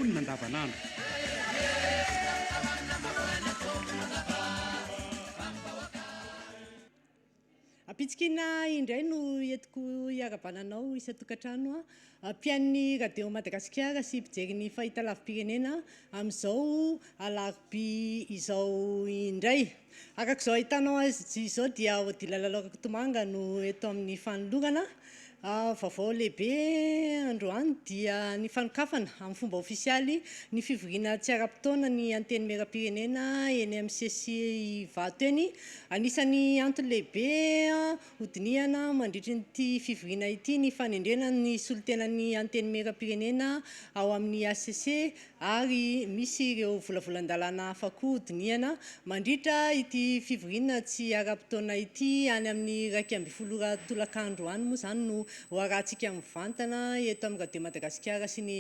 mponina andavanandro. Apitsikina indray no entiko hiarabananao isa-tokantrano mpiain'ny radio Madagasikara sy mpijery ny fahitalavim-pirenena amin'izao alarobia izao indray. Arak'izao ahitanao azy izao dia Odila Lalao Kotomanga no eto amin'ny fanolorana. Vaovao lehibe androany dia ny fanokafana amin'ny fomba ofisialy ny fivoriana tsy ara-potoana ny anteny meram-pirenena eny amin'ny CC Ivato eny. Anisan'ny antony lehibe hodiniana mandritry nyity fivoriana ity ny fanendrena ny solotenan'ny anteny meram-pirenena ao amin'ny ACC ary misy ireo volavolan-dalàna hafa koa hodiniana mandritra ity fivoriana tsy ara-potoana ity any amin'ny 12 tolakandro any moa zany no hoarantsika mivantana eto amin'ny radio Madagasikara sy ny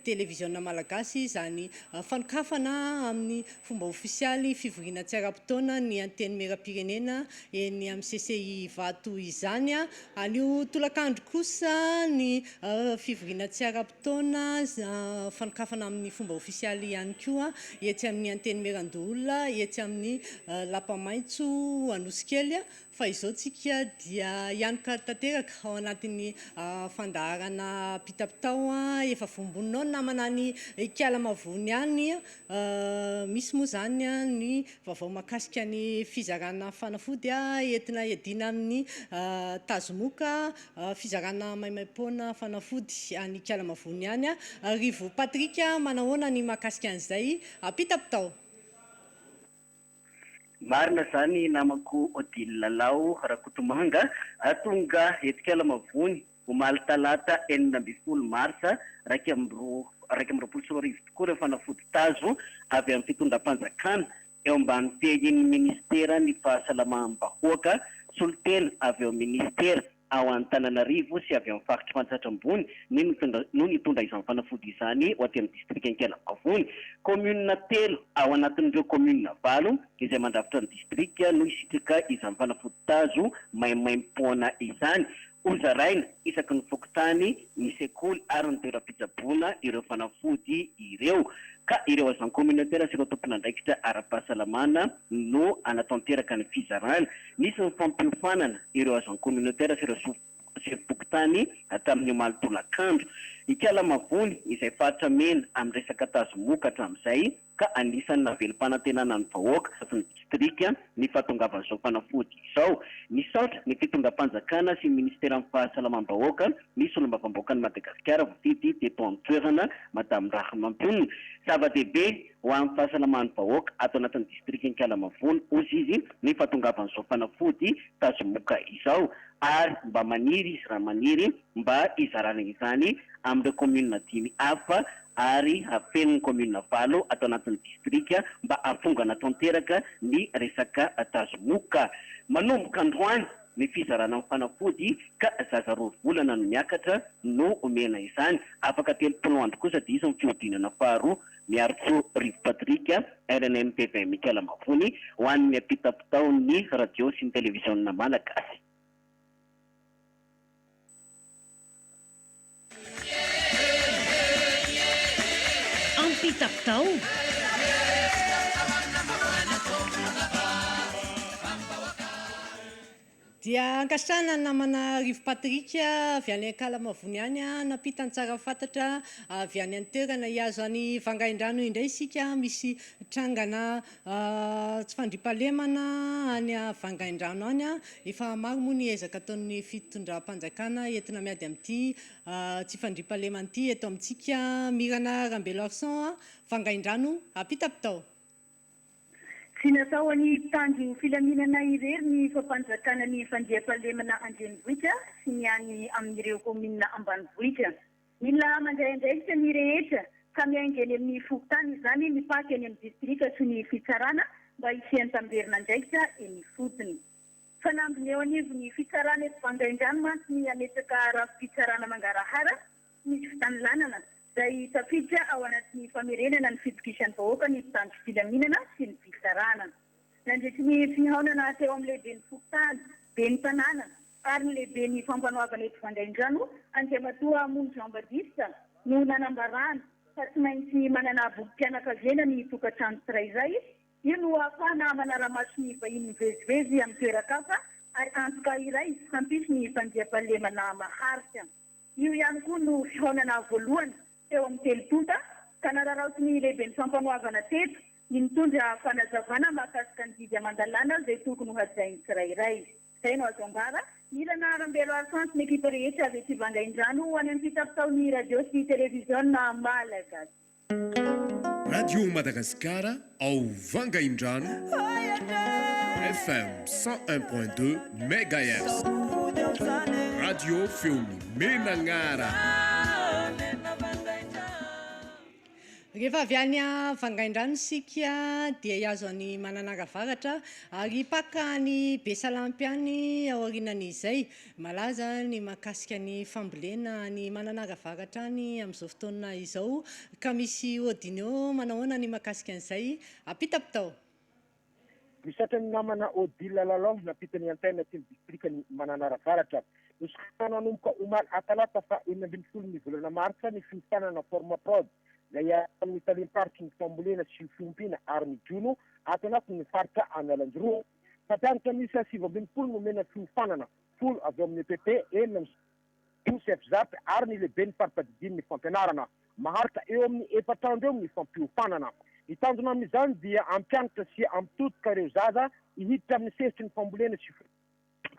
télévision malagasy zany fanokafana amin'ny fomba ofisialy fivoriana tsy ara-potoana ny anteny meram-pirenena eny amin'ny CCI Vato izany. Anio tolakandro kosa ny fivoriana tsy ara-potoana fanokafana amin'ny fomba ofisialy ihany koa etsy amin'ny anteny Merandolona etsy amin'ny Lapamaitso Anosikely. Fa izao tsika dia hianoka tanteraka ao anatin'ny fandaharana pitapitao efa vomboninao ny namana ny Kialamavony any. Misy moa zany ny vaovao mahakasika ny fizarana fanafody entina edina amin'ny tazomoka fizarana maimaimpoana fanafody any Kialamavony any. Rivo Patrika manahoana ny mahakasika an'izay pitapitao. Marina zany namako Odila Lalao Kotomanga tonga eto Kialamavony omaly talata 20 marsa 2024 tokoa ireo fanafody tazo avy amin'ny fitondram-panjakana eo ambany tehin'ny ministera ny fahasalamam-bahoaka solitena avy eo ministera ao Antananarivo sy avy amin'ny faritra Fantsatram-bony no nitondra izany fanafody izany ho aty amin'ny district Kialamavony. Commune telo ao anatin'ireo commune 9 izay mandrafitra ny district no isitraka izany fanafody tazo maimaimpoana izany. Ozaraina isaky ny fokotany ny sekoly ary ny toeram-pitsaboana ireo fanafody ireo. Ka ireo azany communautaire sy ireo tompon'andraikitra ara-pahasalamana no anatanteraka ny fizarana. Nisy ny fampiofanana ireo azany communautaire sy ireo sefokotany tamin'ny omaly tolakandro. I Kialamavony izay faritra mena amin'ny resaka tazomoka hatramin'izay ka anisan'ny navelim-panantenana ny vahoaka sy ny district ny fahatongavan'izao fanafody izao. Nisaotra ny fitondram-panjakana sy ministera fahasalamam-bahoaka misy olombavamboaka ny Madagasikara voafidy teto amin'ny toerana Madame Rahimampiona. Zava-dehibe ho amin'ny fahasalaman'ny vahoaka ato anatin'ny district ny Kialamavony ozy izy ny fahatongavan'izao fanafody tazomoka izao ary mba maniry izy raha maniry mba izarana izany amin'ireo commune 5 hafa ary afen'ny commune 9 ato anatin'ny district mba afongana tanteraka ny resaka tazomoka. Manomboka androany ny fizarana amin'ny fanafody ka zaza roa volana no miakatra no omena izany. Afaka 30 andro kosa dia izy ny fiodinana faharoa miarotso Rivo Patrika RNM-TV Kialamavony ho an'ny apitapitaon'ny radio sy ny télévision malagasy. Pitapitao. Dia ankasitrahana namana Rivo Patrika avy any Kialamavony any napitany tsara fantatra avy any an-toerana hiazo any Vangaindrano indray isika misy trangana tsy fandriampahalemana any Vangaindrano any. Efa maro moa ny ezaka ataon'ny fitondram-panjakana entina miady amin'ity tsy fandriampahalemana ity eto amintsika. Mirana Rambelarson Vangaindrano pitapitao. Sy natao ny tanjo filaminana irery ny fampanjakana ny fandriampahalemana andrenivohitra sy ny any amin'ireo commune ambanivohitra. Mila mandraindraikitra ny rehetra ka miaingany amin'ny fokotany izany ny paky any amin'ny distrika sy ny fitsarana mba hisian'ny tamberina andraikitra eny fotony. Fanambiny eo anivo ny fitsarana eto Vangaindrano mantsy ny ametraka ara-fitsarana mangarahara misy fitanilanana izay tafiditra ao anatin'ny famerenana ny fitokisan'ny vahoaka ny tanjo filaminana sy ny fitsarana. Nandritry ny fihaonana teo amin'ny lehibe ny fokotany, be ny tanàna ary ny lehibe ny fampanoavana eto Vangaindrano Andriamatoa Mono Jean Baptiste no nanambarana fa tsy maintsy manana bokim-pianakaviana ny tokantrano tsirairay. Io no ahafahana manara-maso ny vahiny mivezivezy amin'ny toeran-kafa ary antoka iray hampisy ny fandiam-pahalemana maharitra. Io ihany koa no fihaonana voalohany teo amin'ny telopota ka nararaoty ny lehiben'ny fampanohavana teto ny mitondra fanazavana mahakasika ny didy aman-dalàna izay tokony ho hajainy tsirairay. Izay no azo ambara mila narambelo arsanty ny ekipa rehetra avy ety Vangaindrano ho any amin'ny fitapitaon'ny radio sy televiziona malagasy. Radio Madagascar ao Vangaindrano FM 101.2 MHz. Radio Feony Menangara. Rehefa avy any Vangaindrano sika dia iazo any Mananaravaratra ary paka ny Besalampy any ao aorianan'izay malaza ny mahakasika ny fambolena ny Mananaravaratra any amin'izao fotoana izao ka misy Odinio manahoana ny mahakasika an'izay apitapitao. Misatra ny namana Odile Lalonde napita ny antena ty distrikany Mananaravaratra. Usana nanomboka omaly atalata fa 12 ny volana martsa ny fifanana forma prod. Laya amin'ny talim-paritra ny fambolena sy fiompina ary ny jono ato anatin'ny faritra Analandroa. Fataritra misy 7 no mena fiofanana, folo avy amin'ny EPP, enina Joseph Zapy ary ny lehibe ny faripadidiny ny fampianarana. Maharitra eo amin'ny 4 andro eo ny fampiofanana. Hitandrona amin'izany dia ampianatra sy ampitotoka ireo zaza hihiditra amin'ny sesitry ny fambolena sy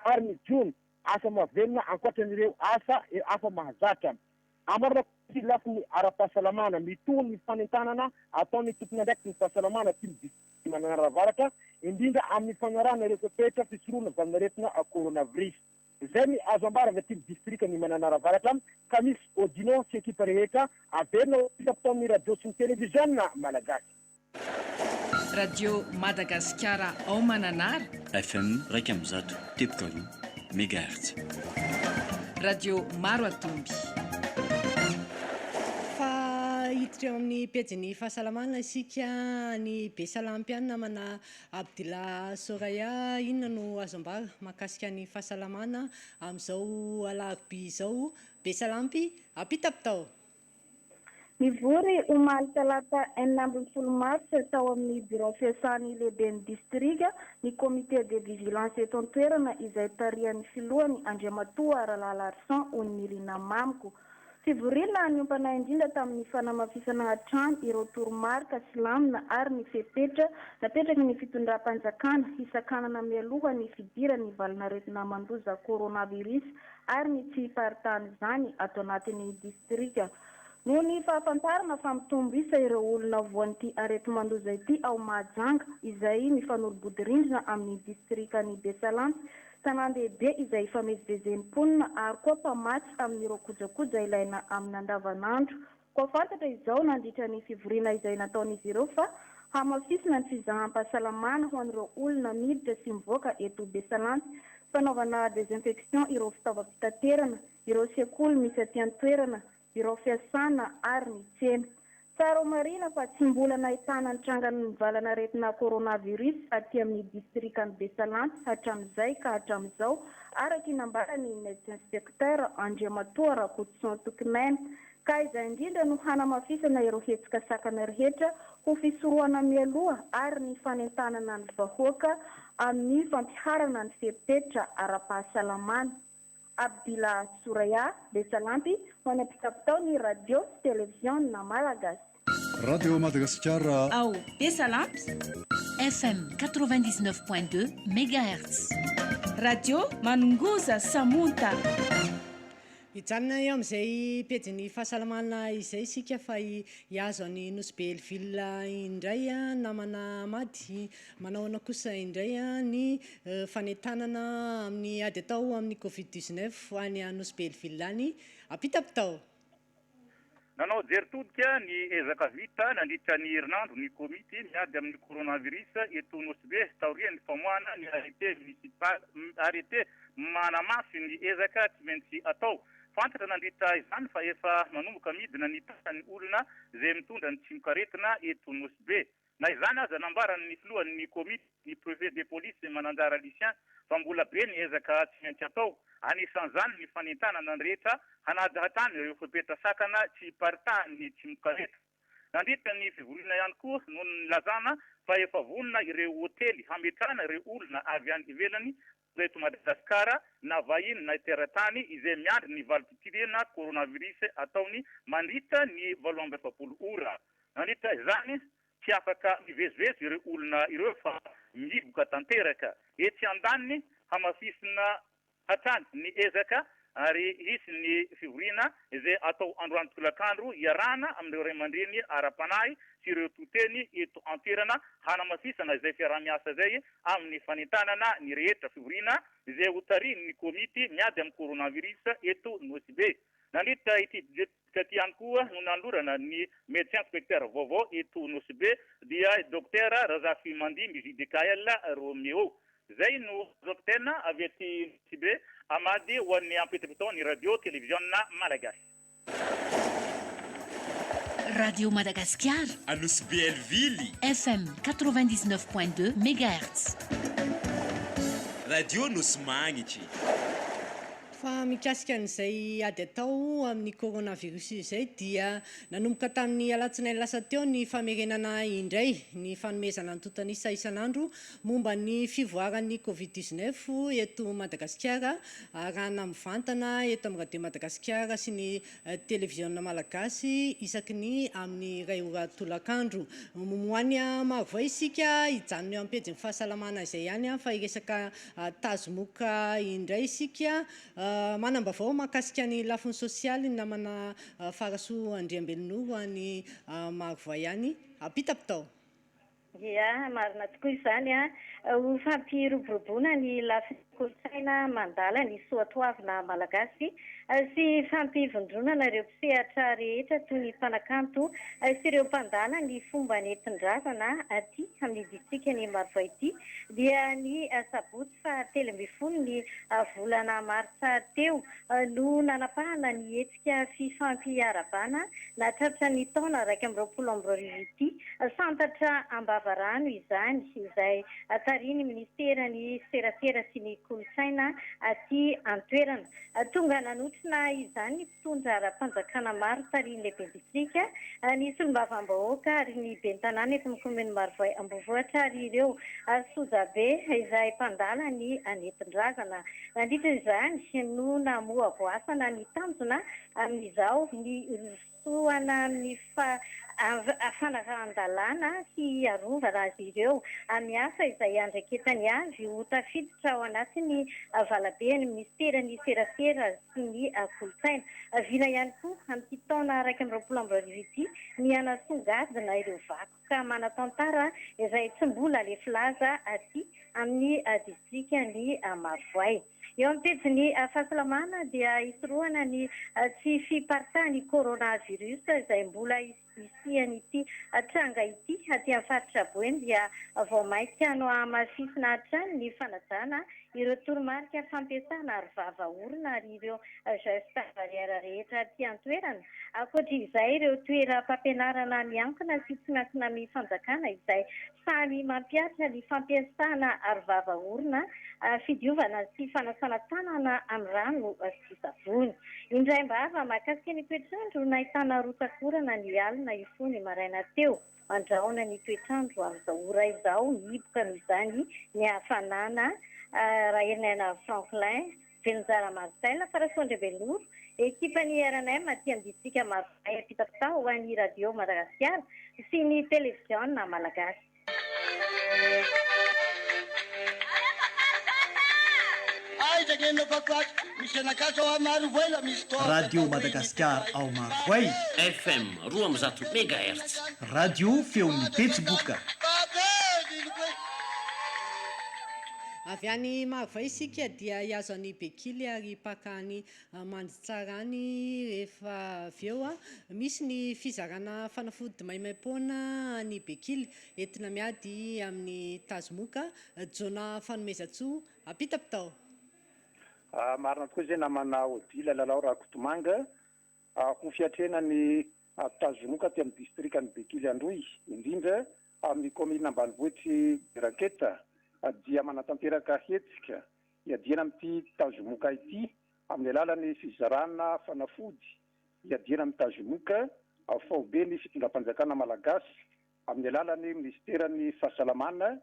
ary ny jono asa mahavelona ankoatran'ireo asa afa mahazatra. Amarina koa lafiny ara-pahasalamana mitony ny fanentanana ataon'ny tompona ndraiky ny fahasalamana ty ny Mananaravaratra indrindra amin'ny fanarana ireo petra fisoroana valinaretina coronavirus. Izay ny azo ambara avy aty distrika ny Mananaravaratra ka misy Odino sy ekipa rehetra averina pitapitaon'ny radio sy ny televiziona malagasy. Radio Madagascar ao Mananara FM 103.3 MHz. Radio Maro Atomby. Hiditra eo amin'ny pejiny fahasalamana isika ny Besalampy any namana Abdila Soraya inona no azo ambara mahakasika ny fahasalamana amin'izao alarobia izao Besalampy apitapitao. Nivory omaly talata 9 martsa tao amin'ny bureau fiasan'ny lehiben'ny distrika ny comité de vigilance eto an-toerana izay tarihan'ny filohany Andriamatoa Ralala Arsan Onirina Mamiko. Fivorina ny ompana indrindra tamin'ny fanamafisana trano ireo toromarika silamina ary ny fepetra napetraky ny fitondram-panjakana hisakanana mialoha ny fidirany valinaretina mandoza coronavirus ary ny tsy paritany izany ato anatin'ny distrika. Noho ny fahafantarana fa mitombo isa ireo olona voan'ity arety mandoza ity ao Mahajanga izay mifanolobodi-rindrina amin'ny distrikany Besalampy tanàn-dehibe izay ifamezivezen'ny mponina ary koa mpamatsy amin'ireo kojakoja ilaina amin'ny andavanandro. Koa fantatra izao nandritra ny fivoriana izay nataon'izy ireo fa hamafisina ny fizaham-pahasalamana ho an'ireo olona miditra sy mivoaka eto Besalampy, fanaovana desinfection ireo fitaovam-pitaterana, ireo sekoly misy aty an-toerana, ireo fiasana ary ny tsena. Tsara marina fa tsy mbola nahitana ny trangan'ny valanaretina coronavirus aty amin'ny distrikany Besalampy hatramin'izay ka hatramin'izao araky nambarany médecin inspecteur Andriamatoa Rakotson Tokinena ka izay indrindra no hanamafisana ireo hetsika sakana rehetra ho fisorohana mialoha ary ny fanentanana ny vahoaka amin'ny fampiharana ny fepetra ara-pahasalamana. Abdila Soraya, Besalampy, manapitapitao ny radio televiziona malagasy. Radio Madagascar ao Besalampy FM 99.2 MHz. Radio Manunguza Samunta. Hijanona eo amin'izay pejiny fahasalamana izay isika fa hiazo any Nosy Belleville indray namana mady manahoana kosa indray ny fanentanana amin'ny ady atao amin'ny Covid-19 any Nosy Belleville any apitapitao. Nanao jery todika ny ezaka vita nandritra ny herinandro ny komity miady amin'ny coronavirus eto Nosy Be taorian'ny famoahana ny arrêté municipal arrêté manamasy ny ezaka tsy maintsy atao. Fantatra nandritra izany fa efa manomboka midina ny tanany olona izay mitondra ny tsimokaretina eto Nosy Be. Na izany aza nambarany filohan'ny komity ny préfet de police Mananjara Lucien fa mbola be ny ezaka tsy maintsy atao. Anisan'izany ny fanentanana ny rehetra hanaja hatany ireo fepetra sakana tsy paritany ny tsimokaretina. nandritra ny fivoriana ihany koa no nilazana fa efa vonona ireo hotely hametrahana ireo olona avy any ivelany eto Madagasikara na vahiny na teratany izay miandry ny valim-pitirana coronavirus ataony mandritra ny 27 ora. Nandritra izany tsy afaka mivezivezy ireo olona ireo fa miboka tanteraka etsy andaniny hamafisina hatrany ny ezaka ary hisy ny fivoriana izay atao androany tolakandro iarahana amin'ireo ray aman-dreny ara-panahy sy ireo toteny eto an-toerana hanamafisana izay fiarah-miasa izay amin'ny fanentanana ny rehetra fivoriana izay ho tarihin'ny komity miady amin'ny coronavirus eto Nosy-Be. Nandritra ity ty ihany koa no nanolorana ny médecin inspecteur vaovao eto Nosy-Be dia docteur Razafi Mandimby JDKL Romeo. Zay no zokotena avy ety Nosy-Be amady ho an'ny ampetapetaony radio télévision malagasy. Radio Madagascar. À Nosy-Be-Elvily. FM 99.2 MHz. Radio Nosy-Magnitry. Fa mikasika an'izay ady atao amin'ny coronavirus izay dia nanomboka tamin'ny alatsinainy lasa teo ny famerenana indray ny fanomezana antotanisa isan'andro momba ny fivoaran'ny Covid-19 eto Madagasikara arahana mivantana eto amin'ny radio Madagasikara sy ny télévision malagasy isaky ny amin'ny ray ora tolakandro. Momoany mavo isika hijanona eo am-pejy fahasalamana izay ihany fa iresaka tazomoka indray isika manambavao mahakasika ny lafiny sosialy ny namana Farasoa Andriambelonoro any Marvoa ihany apitapitao. Ia, marina tokoa izany ho fampiroboroboana ny lafiny kolotsaina mandala ny soatoavina malagasy sy fampivondronana ireo mpisehatra rehetra toy ny mpanakanto sy ireo mpandala ny fomba nentin-drazana aty amin'ny distrika ny Marvoa ity dia ny sabotsy fa 13 ny volana martsa teo no nanapahana ny hetsika fifampiarabana natratra ny taona 2022 ity santatra Ambavarano izany izay tariny ministerany serasera sy ny kolotsaina aty an-toerana. Tonga nanotrina izany ny mpitondra ara-panjakana maro tariny lehibe distrika ny solombavam-bahoaka ary ny bentanàna eto amin'ny kominy Marvoa Ambovoatra ary ireo Sojabe izay mpandala ny anetin-drazana. Nandritra izany no namoa voasana ny tanjona amin'izao ny rosoana amin'ny fanarahana sy arovana azy ireo miasa izay andraiketany avy ho tafiditra ao anatin'ny valaben'ny ministerany serasera sy ny kolotsaina. Vina ihany koa amin'ity taona 2022 ity ny anasongadina ireo vakoka manatantara izay tsy mbola lefilaza aty amin'ny distrika ny Marvoa. Eo amin'ny pejiny fahasalamana dia isorohana ny tsy fiparitahan'ny coronavirus izay mbola isiany ity tranga ity aty amin'ny faritra Boeny dia vao mainka no hamafisina hatrany ny fanajana ireo toromarika fampiasana ary vava-orona ary ireo geste barrière rehetra aty an-toerana. Ankoatr'izay ireo toeram-pampianarana miankina sy tsy miankina amin'ny fanjakana izay samy mampiatra ny fampiasana ary vava-orona fidiovana sy fanasana tanana amin'ny rano sy savony. Indray mbava mahakasika ny toetrandro nahitana rotakorana ny alina ifony maraina teo. Andraona ny toetrandro amin'izao ora izao mihiboka amin'izany ny hafanana Rahenena Franklin, Venizara Marcel, Farasoa Andriambelonoro, ekipany RNM aty amin'ny distrika Marvoa apitapitao ho an'ny radio Madagasikara sy ny télévision malagasy. Radio Madagascar ao Marvoa FM 200 MHz. Radio feon'ny Betsiboka. Avy any Marvoa isika dia hiazo any Bekily ary pakany manditsarany rehefa avy eo misy ny fizarana fanafody maimaim-poana any Bekily entina miady amin'ny tazomoka jona fanomezatsoa apitapitao. Marina tokoa izay namana Odila Lalao Rakotomanga ho fiatrena ny tazomoka aty amin'ny distrika ny Bekily Androy indrindra amin'ny komina ambanivohitry Ranketa dia manatanteraka hetsika iadiana amin'ity tazomoka ity amin'ny alalan'ny fizarana fanafody iadiana amin'ny tazomoka faobe ny fitondram-panjakana malagasy amin'ny alalany ministerany fahasalamana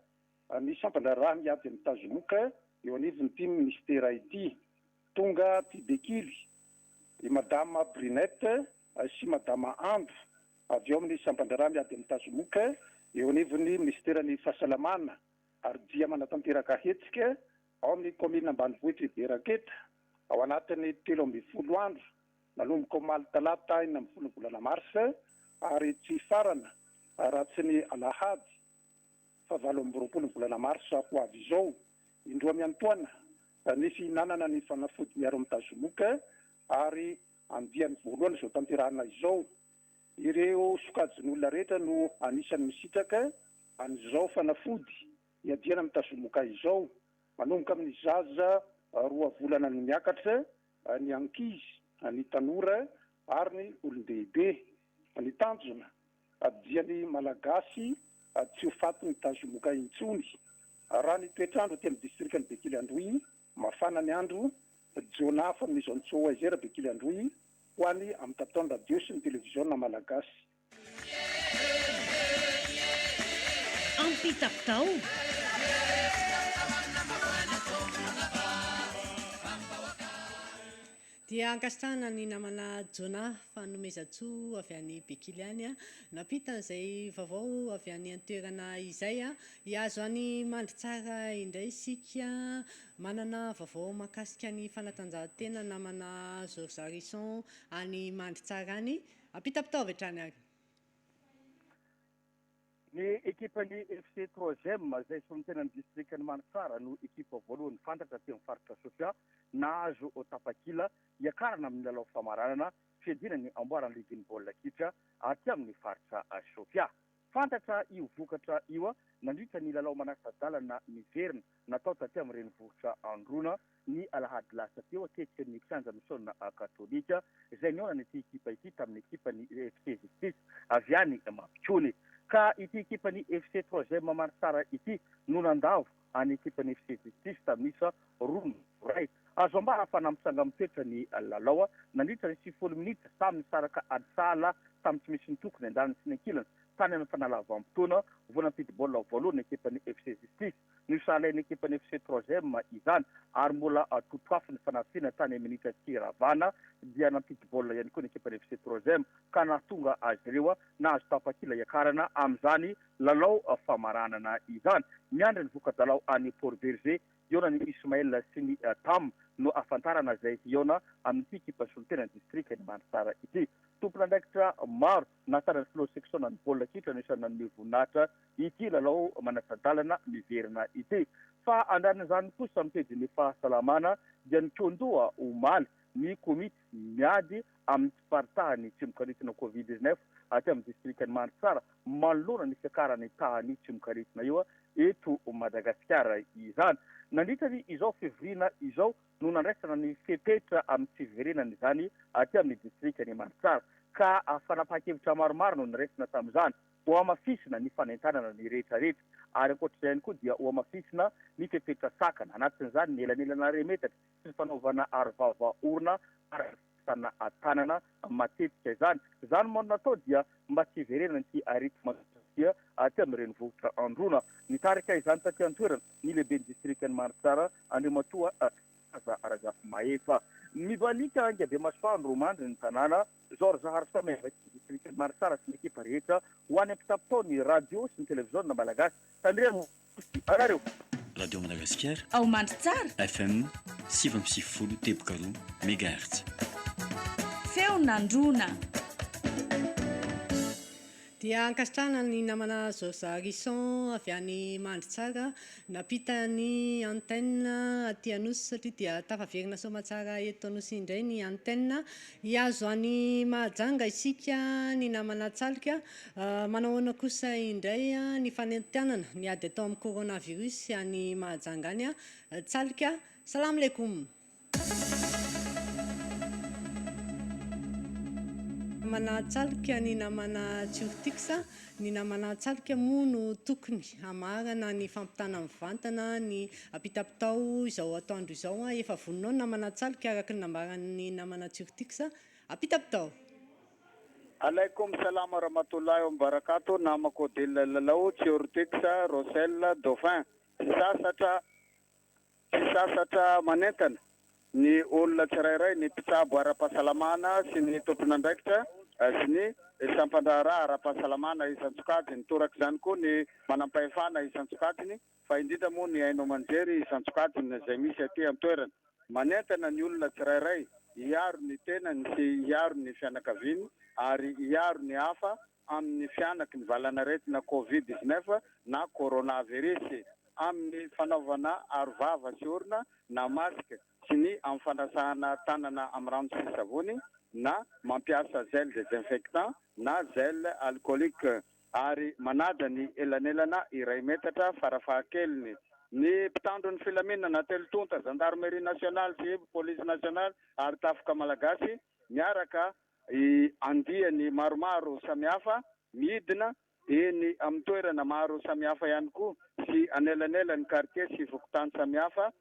ny sampandraraha miady amin'ny tazomoka eo anivony ty ministera ity tonga tibekily i madama Brinette sy madama Andro avy eo amin'ny sampandraraha miady amin'ny tazomoka eo anivony ministerany fahasalamana ary dia manatanteraka hetsika ao amin'ny komina ambanivohitra Beraketa ao anatin'ny 13 andro nanomboka omaly talata 14 volana marsa ary tsy farana ratsy ny alahady 19 volana marsa ho avy izao indroa miantoana ny fihinanana ny fanafody miaro amin'ny tazomoka ary andiany voalohany izao tanterahana izao ireo sokajin'olona rehetra no anisan'ny misitraka an'izao fanafody iadiana amin'ny tazomoka izao manomboka amin'ny zaza 2 volana ny miakatra ny ankizy ny tanora ary ny olon-dehibe ny tanjona diany malagasy tsy ho faty ny tazomoka intsony raha ny toetrandro aty amin'ny distrika ny Bekily Androy mafana ny andro jona fa mise en tso azera Bekily Androy ho any amin'ny tapitao ny radio sy ny televiziona malagasy ampitapitao dia ankasitrahana ny namana Jona fanomezatsoa avy any Bekily any napita an'izay vaovao avy any an-toerana izay hiazo any mandry tsara indray sika manana vaovao mahakasika ny fanatanjahantena namana Georges Harrison any mandry tsara any apitapitao avy hatrany any ny ekipany FC 3e izay solon-tena ny distrikany Manitsara no ekipa voalohany fantatra aty amin'ny faritra Sofia nahazo tapakila iakarana amin'ny lalao famaranana fiadina ny amboarany ligin'ny baolina kitra aty amin'ny faritra Sofia. Fantatra io vokatra io nandritra ny lalao manasa-dalana miverina natao taty amin'ny renivohitra Androna ny alahady lasa teo aketika ny kianja misaona katolika izay niona ny ity ekipa ity tamin'ny ekipany FC Justice avy any Mampikony. Ka ity ekipany FC 3e Manitsara ity no nandavo any ekipany FC Justice tamin'isa roa ray. Azo ambara fa namitsanga mitoetra ny lalao nandritra ny 90 minitra samy nisaraka adsala samy tsy misy nitokony andaniny sy ny ankilany tany amin'ny fanalavam-potoana voanampity baolina voalohany ekipany FC Justice nisalainy ekipany FC 3e izany ary mbola totoafy ny fanafina tany amin'ny minitra tsiravana dia nampity baolina ihany koa ny ekipany FC 3e ka nahatonga azy ireo nahazo tapakila iakarana amin'izany lalao famaranana izany. Miandry ny vokadalao any Port Berger iona ny Ismaël sy ny Tam no afantarana izay iona amin'ny ekipa solon-tena distrika ny Manitsara ity. Tompon'andraikitra maro natana ny filo section ny baolina kitra nisana ny voninahitra ity lalao manasa-dalana miverina ity. Fa andanin'izany kosa amin'ny pejin'ny fahasalamana dia nikondoa omaly ny komity miady amin'ny tsy faritahany tsy mikaritana Covid-19 aty amin'ny distrikany Manitsara manoloana ny fiakarany tahany tsy mikaritana io eto Madagasikara izany. Nandritrany izao fevrina izao no nandraisana ny fepetra amin'ny tsy fiverenana izany aty amin'ny distrikany Manitsara ka fanapahan-kevitra maromaro no niraisina tamin'izany ho amafisina ny fanentanana ny rehetrarehetra ary ankoatr'izay ihany koa dia ho amafisina ny fepetra sakana anatin'izany ny elanelana remetatra sy ny fanaovana arovava orona ary sana tanana matetika izany. Izany moa natao dia mba tsy hiverenana ty aretina dia aty amin'ny renivohitra Androna nitarika izany taty an-toerana ny lehiben'ny distrikany Manitsara Andriamatoa Aragafy Mahefa. Mibalika angabe masoandro mandry ny tanàna Georges Harrison mevaki distrikany Manitsara sy ny ekipa rehetra ho any ampitapitao ny radio sy ny televiziona malagasy tandremo anareo Radio Madagasikara ao Manitsara FM 7.0 tebokaro megahertz feon'Androna. Dia ankasitrahana ny namana Georges Harrison avy any Manitsara napita ny antenne aty Anosy satria dia tafaverina somatsara eto Anosy indray ny antenne hiazo any Mahajanga isika ny namana Tsalika manahoana kosa indray ny fanentanana niady atao amin'ny coronavirus any Mahajanga any Tsalika. Salam aleikum. Namana Tsalika ny namana Tsurtiksa ny namana Tsalika moa no tokony hamarana ny fampitana mivantana ny apitapitao izao atoandro izao efa vononao namana Tsalika araka ny nambaran'ny namana Tsurtiksa apitapitao. Alaikum salam warahmatullahi wabarakatuh. Namako Dilla Lalau, Chiortixa, Rosella, Dauphin. Sisasatra manentana ny olona tsirairay ny mpitsabo ara-pahasalamana sy ny tompon'andraikitra sy ny sampandraharaha ara-pahasalamana isan-tsokajiny. Toraka izany koa ny manam-pahefana isan-tsokajiny fa indrindra moa ny haino aman-jery isan-tsokajiny izay misy aty amin'ny toerana. Manentana ny olona tsirairay hiaro ny tenany sy hiaro ny fianakaviany ary hiaro ny hafa amin'ny fianaky ny valan'aretina Covid-19 na coronavirus amin'ny fanaovana arovava sy orona na masika sy ny amin'ny fanasahana tanana amin'ny rano sy savony na mampiasa gel désinfectant na gel alcoolique ary manada ny elanelana iray metatra farafahakeliny. Ny mpitandro ny filaminana telotonta gendarmerie nationale sy police nationale ary tafika malagasy miaraka andiany maromaro samihafa midina eny amin'ny toerana maro samihafa ihany koa sy anelanelany quartier sy vokotany samihafa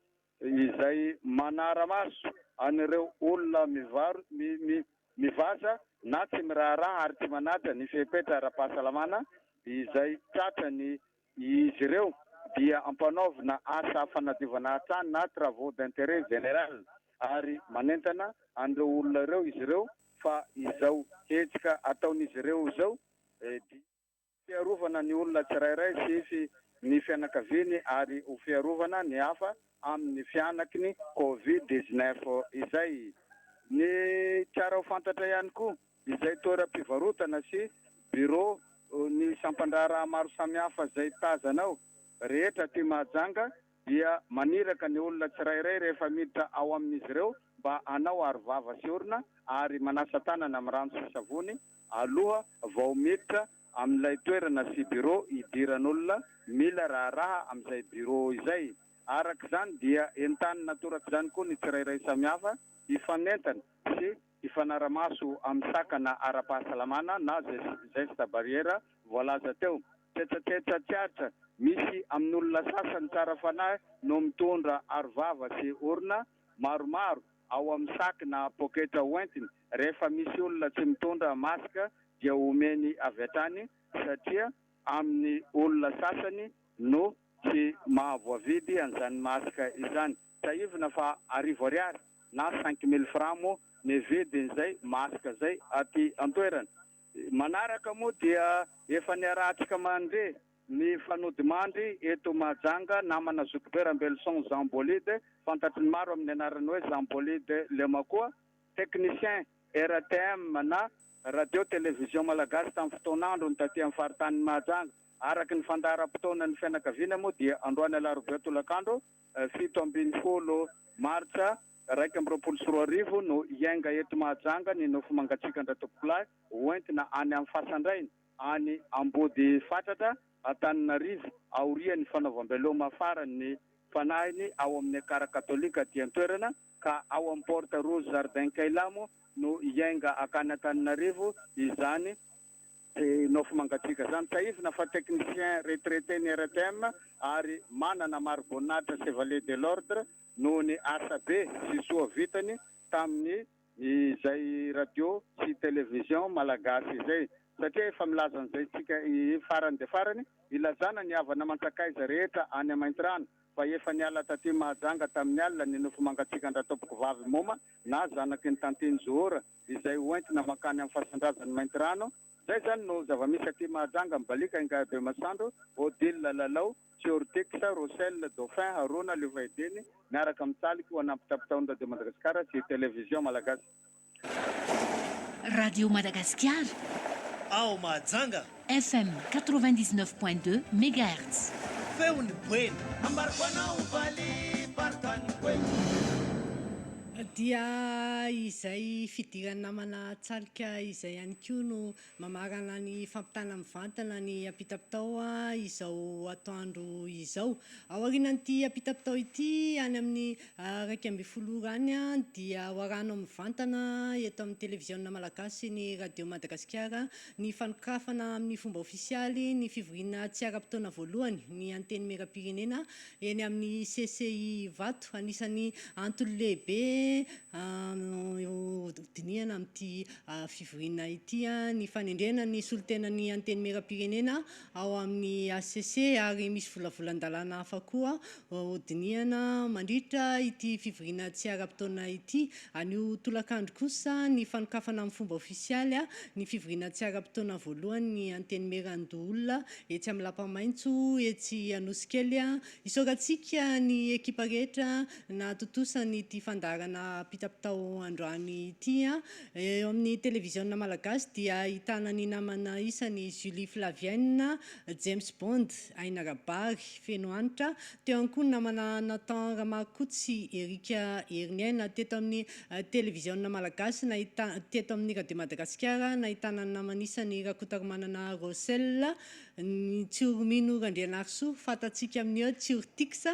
izay manara-maso an'ireo olona mivaza na tsy miraharaha ary tsy manatra ny fepetra ara-pahasalamana izay tratrany izy ireo dia ampanaovina asa fanadiovana trano na travaux d'intérêt général ary manentana an'ireo olona ireo izy ireo fa izao hetsika ataon'izy ireo izao fiarovana ny olona tsirairay sy ny fianakaviany ary ho fiarovana ny hafa amin'ny fianakiny Covid-19 izay. Ny tsara ho fantatra ihany koa izay toeram-pivarotana sy bureau ny sampandraharaha maro samihafa izay tazanao rehetra ty Mahajanga dia maniraka ny olona tsirairay rehefa miditra ao amin'izy ireo mba hanao arovava sy orona ary manasa tanana amin'ny rano sy savony aloha vao miditra amin'ilay toerana sy bureau idiran'olona mila raharaha amin'izay bureau izay. Araka izany dia entanina toraka izany koa ny tsirairay samihafa ifanentana sy ifanara-maso amin'ny sakana ara-pahasalamana na geste barrière voalaza teo. Tsetsatsiatra misy amin'ny olona sasany tsara fanahy no mitondra arovava sy orona maromaro ao amin'ny saky na poketra hoentiny rehefa misy olona tsy mitondra masika dia omeny avy hatrany satria amin'ny olona sasany no tsy mahavoavidy an'izany masika izany. Saivina fa arivo ariary na 5 000 francs moa ny vidin'izay masika zay aty an-toerana. Manaraka moa dia efa niarahantsika mandeha ny fanody mandry eto Mahajanga namana Zokibera Mbelson Jean Bolide fantatry ny maro amin'ny anarany hoe Jean Bolide Lemakoa technicien RTM na radio télévision malagasy tamin'ny fotoan'andro ny taty amin'ny faritany Mahajanga. Araky ny fandaharam-potoana ny fianakaviana moa dia androany alarobia tolakandro 17 martsa 2024 no iainga eto Mahajanga ny nofo mangatsika andratompolahy hoentina any amin'ny fasandrainy any ambody fatratra Antananarivo aorian'ny fanaovam-beloma farany fanahiny ao amin'ny ekara katolika ty an-toerana ka ao amin'ny porte rouge jardin kailamo no iainga akany Antananarivo izany nofo mangatsika zany. Saivina fa technicien retraité ny RTM ary manana maro-boninahitra chevalier de l'ordre no ny asa be sy soa vitany tamin'ny izay radio sy télévision malagasy izay satria efa milaza an'izay tsika farany de farany ilazana ny havana mantsakaiza rehetra any Maintrano fa efa niala taty Mahajanga tamin'ny alina ny nofo mangatsika andratompoko vavy moma na zanaky ny tantiny Zohora izay hoentina makany amin'ny fasandrazany Maintrano. Zay zany no zava-misy aty Mahajanga mibalika Inga be Masandro Odile Lalau Chiortixa Roselle Dauphin Harona Levaideny miaraka mitaliky ho anampitapitaonda de Madagasikara sy télévision malagasy. Radio Madagascar. Ao Mahajanga. FM 99.2 MHz. Feony bueno. Ambarquanao vale partany bueno. Dia izay fidirana namana tsalika izay ihany koa no mamarana ny fampitana mivantana ny apitapitao izao atoandro izao. Ao aorian'ity apitapitao ity any amin'ny 1 any dia hoarano mivantana eto amin'ny télévision malagasy ny radio Madagasikara ny fanokafana amin'ny fomba ofisialy ny fivoriana tsy ara-potoana voalohany ny anteny mera-pirenena eny amin'ny CCI Vato anisany antony lehibe hoe dinihana amin'ity fivoriana ity ny fanendrena ny solotenan'ny anteny mera-pirenena ao amin'ny ACC ary misy volavolan-dalàna hafa koa dinihana mandritra ity fivoriana tsy ara-potoana ity. Anio tolakandro kosa ny fanokafana amin'ny fomba ofisialy ny fivoriana tsy ara-potoana voalohany ny anteny meran-doolona etsy amin'ny lapamaintso etsy Anosikely. Isoratsika ny ekipa rehetra na totosany ity fandarana pitapitao androany ity. Eo amin'ny televiziona malagasy dia ahitana ny namana isany Julie Flavienne, James Bond, Aina Rabary, Feno Anitra. Teo ihany koa ny namana Nathan Ramakotsy, Erika Hernienne. Teto amin'ny televiziona malagasy teto amin'ny Radio Madagasikara nahitana ny namana isany Rakotaromanana Rossel, ny Tsioromino Randrianarso, fatatsika amin'ny eo Tsiortix,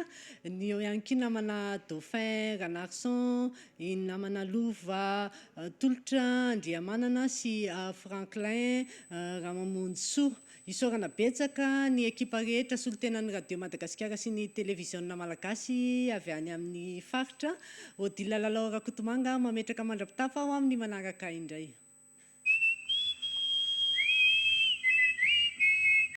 ny eo ihany koa namana Dauphin Ranarson, ny namana Lova Tolotra Andriamanana sy Franklin Ramamonjy. Isorana betsaka ny ekipa rehetra solotenan'ny Radio Madagasikara sy ny televiziona malagasy avy any amin'ny faritra. Odila Lalao Rakotomanga mametraka mandrapitafa ao amin'ny manaraka indray.